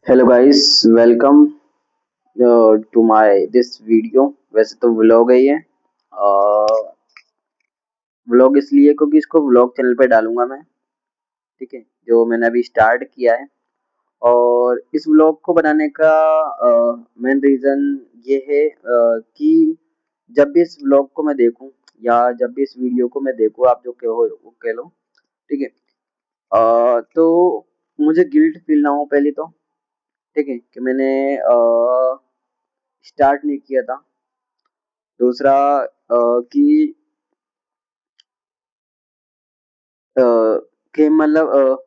Hello guys, welcome to my this video. वैसे तो vlog है ये। व्लॉग इसलिए क्योंकि इसको व्लॉग चैनल पे डालूंगा मैं। ठीक है, जो मैंने अभी स्टार्ट किया है। और इस व्लॉग को बनाने का मेन रीज़न ये है कि जब भी इस व्लॉग को मैं देखूं या जब भी इस वीडियो को मैं देखूं, आप जो कहो वो कह लो। ठीक है। तो मुझे गिल्ट फील ना हो पहले तो। ठीक है कि मैंने स्टार्ट नहीं किया था। दूसरा कि अ, मतलब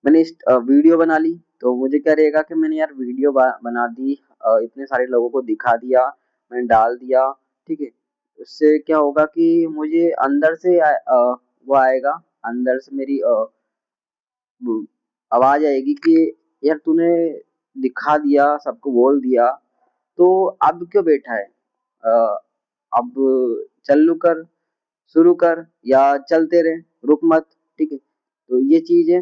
मैंने वीडियो बना ली तो मुझे क्या रहेगा कि मैंने यार वीडियो बना दी, इतने सारे लोगों को दिखा दिया, मैंने डाल दिया। ठीक है। उससे क्या होगा कि मुझे अंदर से वो आएगा, अंदर से मेरी आवाज आएगी कि यार तूने दिखा दिया, सबको बोल दिया, तो अब क्यों बैठा है? अ, अब चालू कर, शुरू कर या चलते रहे, रुक मत। ठीक है। तो ये चीज है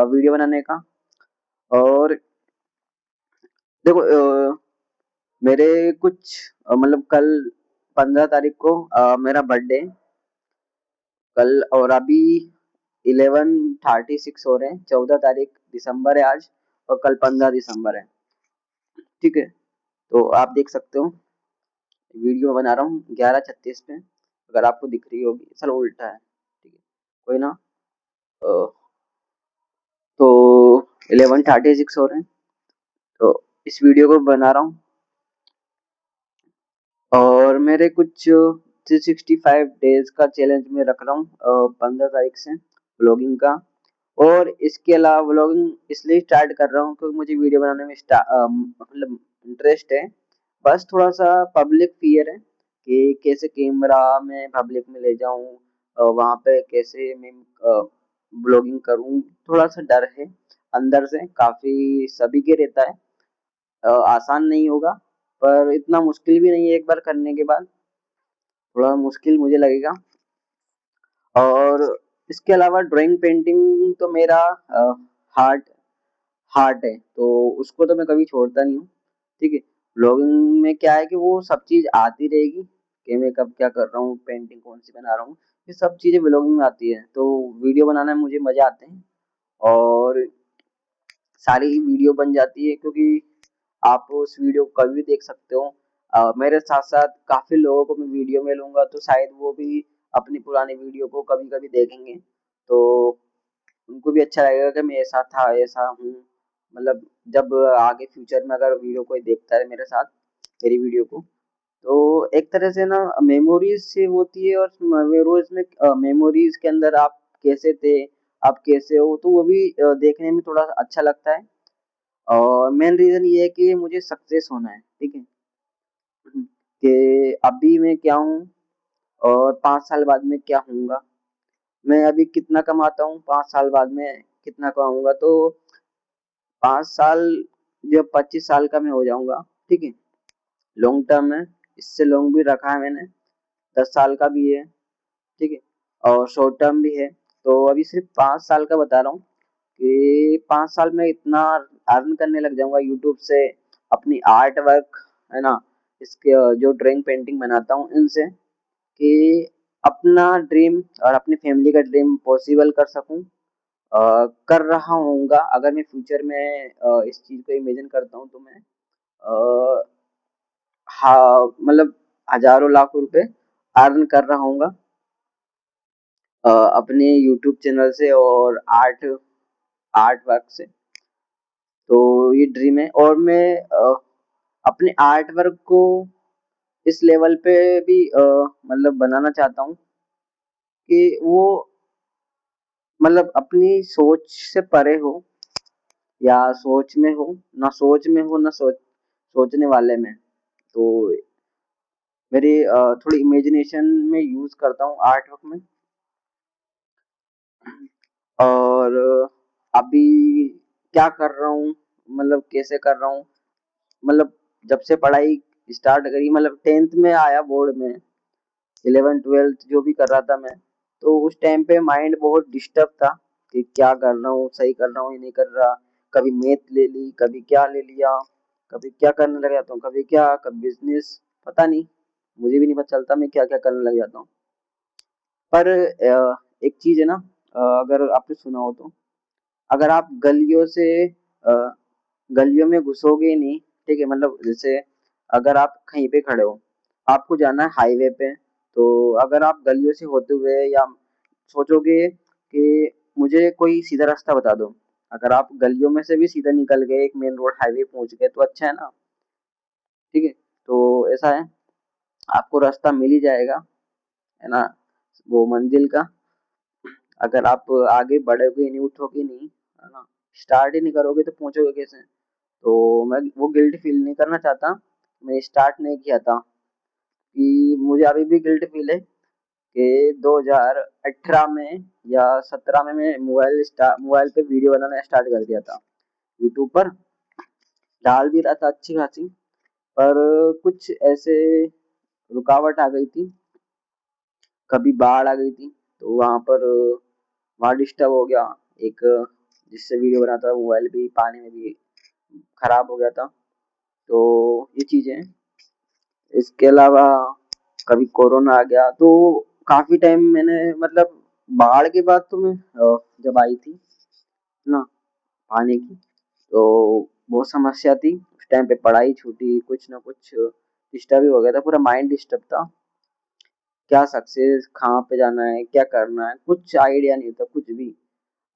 वीडियो बनाने का। और देखो, मेरे कुछ मतलब कल 15 तारीख को मेरा बर्थडे कल, और अभी 11:36 हो रहे हैं। 14 तारीख दिसंबर है आज, और कल 15 दिसंबर है। ठीक है। तो आप देख सकते हो, वीडियो बना रहा हूँ 11:36 पे, अगर आपको दिख रही होगी। चलो उल्टा है, ठीक है, कोई ना। अ, तो 11:36 हो रहे हैं, तो इस वीडियो को बना रहा हूँ। और मेरे कुछ 365 डेज का चैलेंज में रख रहा हूँ 15 तारीख से, ब्लॉगिंग का। और इसके अलावा ब्लॉगिंग इसलिए स्टार्ट कर रहा हूँ क्योंकि मुझे वीडियो बनाने में मतलब इंटरेस्ट है। बस थोड़ा सा पब्लिक फियर है कि कैसे कैमरा में पब्लिक में ले जाऊँ, वहाँ पे कैसे मैं ब्लॉगिंग करूँ। थोड़ा सा डर है अंदर से, काफी सभी के रहता है। आसान नहीं होगा, पर इतना मुश्किल भी नहीं है एक बार करने के बाद। थोड़ा मुश्किल मुझे लगेगा। और इसके अलावा ड्राइंग पेंटिंग तो मेरा हार्ट हार्ट है, तो उसको तो मैं कभी छोड़ता नहीं हूँ। ठीक है। ब्लॉगिंग में क्या है कि वो सब चीज आती रहेगी कि मैं कब क्या कर रहा हूँ, पेंटिंग कौन सी बना रहा हूँ, ये सब चीजें ब्लॉगिंग में आती है। तो वीडियो बनाने में मुझे मजा आते हैं, और सारी वीडियो बन जाती है क्योंकि आप उस वीडियो को कभी भी देख सकते हो। मेरे साथ साथ काफी लोगों को मैं वीडियो में लूंगा, तो शायद वो भी अपनी पुरानी वीडियो को कभी कभी देखेंगे, तो उनको भी अच्छा लगेगा कि मैं ऐसा था, ऐसा हूँ। मतलब जब आगे फ्यूचर में अगर वीडियो कोई देखता है मेरे साथ, मेरी वीडियो को, तो एक तरह से ना मेमोरीज सेव होती है। और मेमोरीज में मेमोरीज के अंदर आप कैसे थे, आप कैसे हो, तो वो भी देखने में थोड़ा अच्छा लगता है। और मेन रीजन ये है कि मुझे सक्सेस होना है। ठीक है, कि अभी मैं क्या हूँ और 5 साल बाद में क्या हूँगा। मैं अभी कितना कमाता हूँ, 5 साल बाद में कितना कमाऊंगा। तो 5 साल, जब 25 साल का मैं हो जाऊंगा, ठीक है, लॉन्ग टर्म है, इससे लॉन्ग भी रखा है मैंने, 10 साल का भी है। ठीक है, और शॉर्ट टर्म भी है। तो अभी सिर्फ 5 साल का बता रहा हूँ कि 5 साल में इतना अर्न करने लग जाऊंगा यूट्यूब से, अपनी आर्ट वर्क है ना, इसके जो ड्राइंग पेंटिंग बनाता हूँ इनसे, कि अपना ड्रीम और अपनी फैमिली का ड्रीम पॉसिबल कर सकूं। कर रहा हूँगा, अगर मैं फ्यूचर में इस चीज को इमेजिन करता हूँ तो मैं हाँ मतलब हजारों लाखों रुपए अर्न कर रहा हूँगा अपने यूट्यूब चैनल से और आर्ट आर्ट वर्क से। तो ये ड्रीम है, और मैं अपने आर्ट वर्क को इस लेवल पे भी मतलब बनाना चाहता हूँ कि वो मतलब अपनी सोच से परे हो, या सोच में हो, ना सोच में हो, ना सोचने वाले में। तो मेरी थोड़ी इमेजिनेशन में यूज करता हूँ आर्ट वर्क में। और अभी क्या कर रहा हूँ, मतलब कैसे कर रहा हूँ, मतलब जब से पढ़ाई स्टार्ट करी, मतलब 10th में आया बोर्ड में, 11 12 जो भी कर रहा था मैं, तो उस टाइम पे माइंड बहुत डिस्टर्ब था। कि क्या कर रहा हूँ, सही कर रहा हूँ या नहीं कर रहा। कभी मैथ ले ली, कभी क्या ले लिया, कभी क्या करने लग जाता हूँ, कभी क्या, कभी बिजनेस, पता नहीं, मुझे भी नहीं पता चलता मैं क्या क्या करने लग जाता हूँ। पर एक चीज है ना, अगर आपने सुना हो तो, अगर आप गलियों में घुसोगे नहीं, ठीक है, मतलब जैसे अगर आप कहीं पे खड़े हो, आपको जाना है हाईवे पे, तो अगर आप गलियों से होते हुए या सोचोगे कि मुझे कोई सीधा रास्ता बता दो, अगर आप गलियों में से भी सीधा निकल गए, एक मेन रोड हाईवे पहुंच गए, तो अच्छा है ना। ठीक है, तो ऐसा है, आपको रास्ता मिल ही जाएगा, है ना, वो मंजिल का। अगर आप आगे बढ़ोगे नहीं, उठोगे नहीं, है ना, स्टार्ट ही नहीं करोगे तो पहुंचोगे कैसे। तो मैं वो गिल्ट फील नहीं करना चाहता, मैं स्टार्ट नहीं किया था, कि मुझे अभी भी गिल्ट फील है कि 2018 में या 17 में मैं मोबाइल पे वीडियो बनाना स्टार्ट कर दिया था, यूट्यूब पर डाल भी रहा था अच्छी खासी, पर कुछ ऐसे रुकावट आ गई थी, कभी बाढ़ आ गई थी, तो वहाँ डिस्टर्ब हो गया, एक जिससे वीडियो बनाता था मोबाइल भी पानी में भी खराब हो गया था। तो ये चीजें हैं। इसके अलावा कभी कोरोना आ गया, तो काफी टाइम मैंने, मतलब बाढ़ के बाद तो मैं जब आई थी ना पानी की, तो बहुत समस्या थी उस टाइम पे, पढ़ाई छूटी, कुछ ना कुछ डिस्टर्ब ही हो गया था, पूरा माइंड डिस्टर्ब था, क्या सक्सेस, कहाँ पे जाना है, क्या करना है, कुछ आइडिया नहीं था कुछ भी।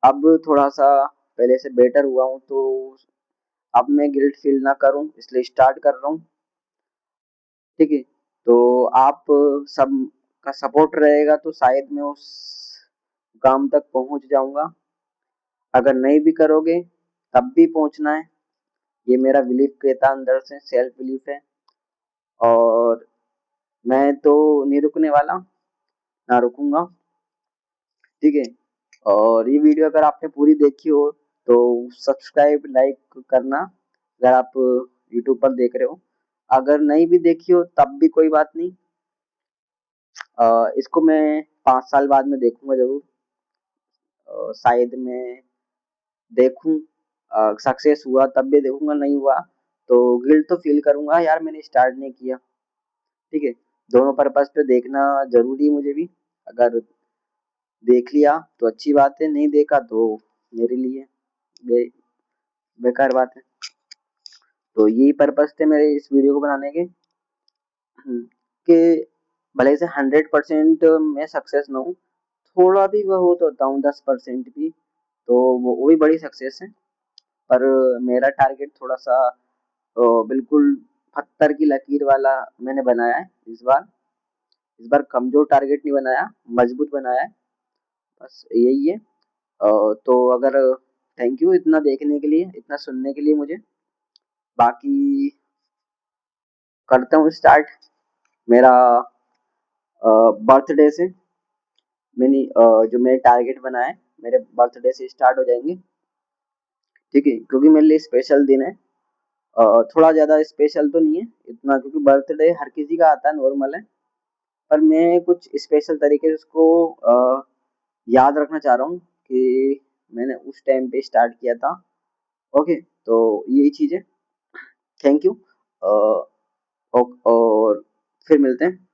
अब थोड़ा सा पहले से बेटर हुआ हूँ, तो अब मैं गिल्ट फील ना करूँ इसलिए स्टार्ट कर रहा हूँ। ठीक है, तो आप सब का सपोर्ट रहेगा तो शायद मैं उस काम तक पहुंच जाऊंगा। अगर नहीं भी करोगे तब भी पहुंचना है, ये मेरा बिलीफ कहता है, अंदर से सेल्फ बिलीफ है। और मैं तो नहीं रुकने वाला, ना रुकूंगा। ठीक है, और ये वीडियो अगर आपने पूरी देखी हो तो सब्सक्राइब लाइक करना, अगर आप यूट्यूब पर देख रहे हो। अगर नहीं भी देखी हो तब भी कोई बात नहीं, इसको मैं 5 साल बाद में देखूंगा जरूर, शायद मैं देखूं, सक्सेस हुआ तब भी देखूंगा, नहीं हुआ तो गिल्ट तो फील करूंगा, यार मैंने स्टार्ट नहीं किया। ठीक है, दोनों पर्पस पे देखना जरूरी है मुझे भी। अगर देख लिया तो अच्छी बात है, नहीं देखा तो मेरे लिए बे, बेकार बात है। तो यही पर्पस थे मेरे इस वीडियो को बनाने के, कि भले से 100% मैं सक्सेस ना हूँ, थोड़ा भी वो हो तो होता हूँ, 10% भी, तो वो भी बड़ी सक्सेस है। पर मेरा टारगेट थोड़ा सा बिल्कुल पत्थर की लकीर वाला मैंने बनाया है इस बार कमजोर टारगेट नहीं बनाया, मजबूत बनाया है, बस यही है। तो अगर थैंक यू इतना देखने के लिए, इतना सुनने के लिए मुझे। बाकी करता हूँ स्टार्ट, मेरा बर्थडे से, मैंने जो मैंने टारगेट बनाया है मेरे बर्थडे से स्टार्ट हो जाएंगे। ठीक है, क्योंकि मेरे लिए स्पेशल दिन है, थोड़ा ज़्यादा स्पेशल तो नहीं है इतना, क्योंकि बर्थडे हर किसी का आता है, नॉर्मल है, पर मैं कुछ स्पेशल तरीके से उसको याद रखना चाह रहा हूँ कि मैंने उस टाइम पे स्टार्ट किया था। ओके, तो यही चीज़ है। थैंक यू, और फिर मिलते हैं।